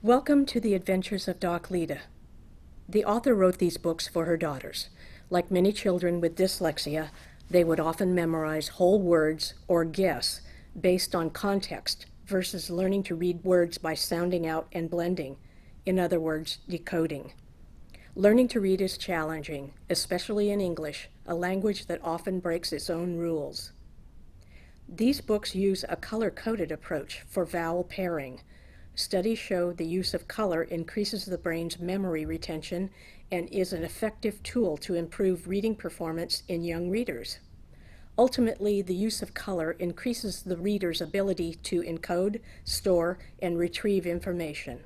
Welcome to the Adventures of Doc Leeda. The author wrote these books for her daughters. Like many children with dyslexia, they would often memorize whole words or guess based on context versus learning to read words by sounding out and blending, in other words, decoding. Learning to read is challenging, especially in English, a language that often breaks its own rules. These books use a color-coded approach for vowel pairing. Studies show the use of color increases the brain's memory retention and is an effective tool to improve reading performance in young readers. Ultimately, the use of color increases the reader's ability to encode, store, and retrieve information.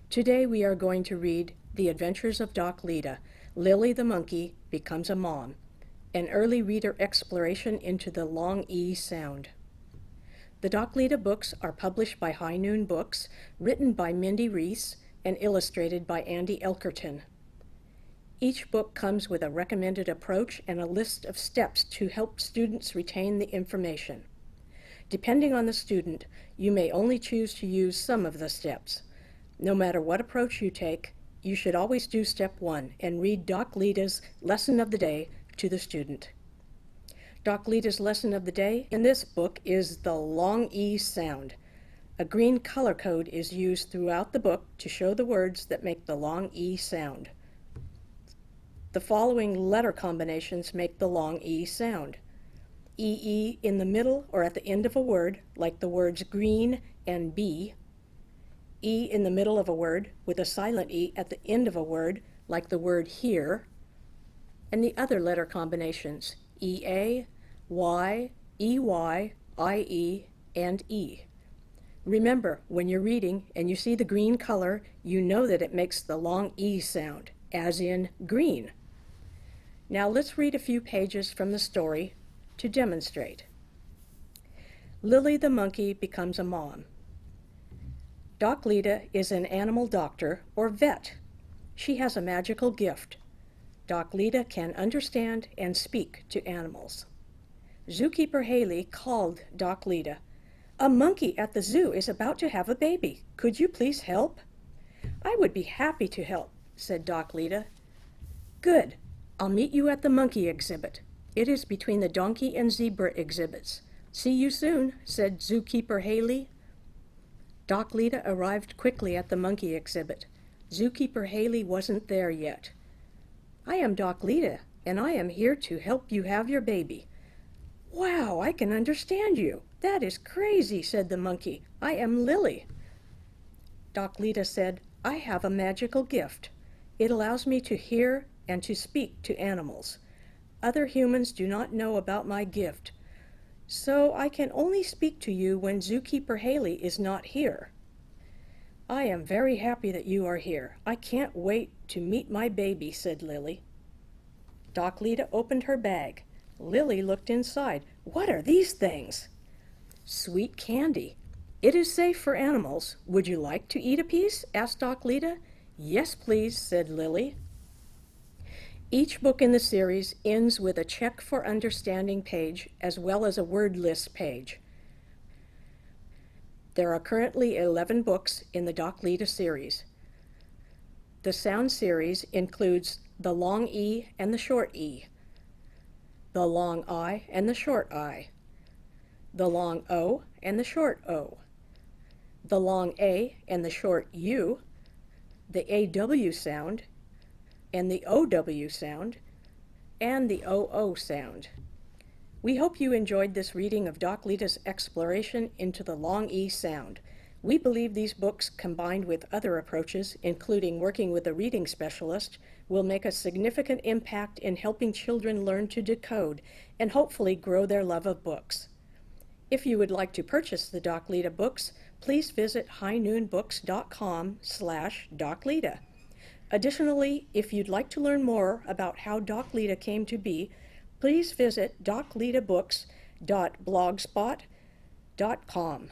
Today we are going to read The Adventures of Doc Leeda, Lily the Monkey Becomes a Mom, an early reader exploration into the long E sound. The Doc Leeda books are published by High Noon Books, written by Mindy Reese, and illustrated by Andy Elkerton. Each book comes with a recommended approach and a list of steps to help students retain the information. Depending on the student, you may only choose to use some of the steps. No matter what approach you take, you should always do step 1 and read Doc Leeda's lesson of the day to the student. Doc Leeda's lesson of the day in this book is the long E sound. A green color code is used throughout the book to show the words that make the long E sound. The following letter combinations make the long E sound. EE in the middle or at the end of a word, like the words green and bee. E in the middle of a word with a silent E at the end of a word, like the word here. And the other letter combinations, EA, Y, EY, IE, and E. Remember, when you're reading and you see the green color, you know that it makes the long E sound, as in green. Now let's read a few pages from the story to demonstrate. Lily the Monkey Becomes a Mom. Doc Leeda is an animal doctor or vet. She has a magical gift. Doc Leeda can understand and speak to animals. Zookeeper Haley called Doc Leeda. "A monkey at the zoo is about to have a baby. Could you please help?" "I would be happy to help," said Doc Leeda. "Good. I'll meet you at the monkey exhibit. It is between the donkey and zebra exhibits. See you soon," said Zookeeper Haley. Doc Leeda arrived quickly at the monkey exhibit. Zookeeper Haley wasn't there yet. "I am Doc Leeda, and I am here to help you have your baby." "Wow, I can understand you. That is crazy," said the monkey. "I am Lily." Doc Leeda said, "I have a magical gift. It allows me to hear and to speak to animals. Other humans do not know about my gift, so I can only speak to you when Zookeeper Haley is not here." "I am very happy that you are here. I can't wait to meet my baby," said Lily. Doc Leeda opened her bag. Lily looked inside. "What are these things?" "Sweet candy. It is safe for animals. Would you like to eat a piece?" asked Doc Leeda. "Yes, please," said Lily. Each book in the series ends with a check for understanding page as well as a word list page. There are currently 11 books in the Doc Leeda series. The sound series includes the long E and the short E, the long I and the short I, the long O and the short O, the long A and the short U, the AW sound, and the OW sound, and the OO sound. We hope you enjoyed this reading of Doc Leeda's exploration into the long E sound. We believe these books, combined with other approaches, including working with a reading specialist, will make a significant impact in helping children learn to decode and hopefully grow their love of books. If you would like to purchase the Doc Leeda books, please visit highnoonbooks.com/Doc Leeda. Additionally, if you'd like to learn more about how Doc Leeda came to be, please visit docleedabooks.blogspot.com.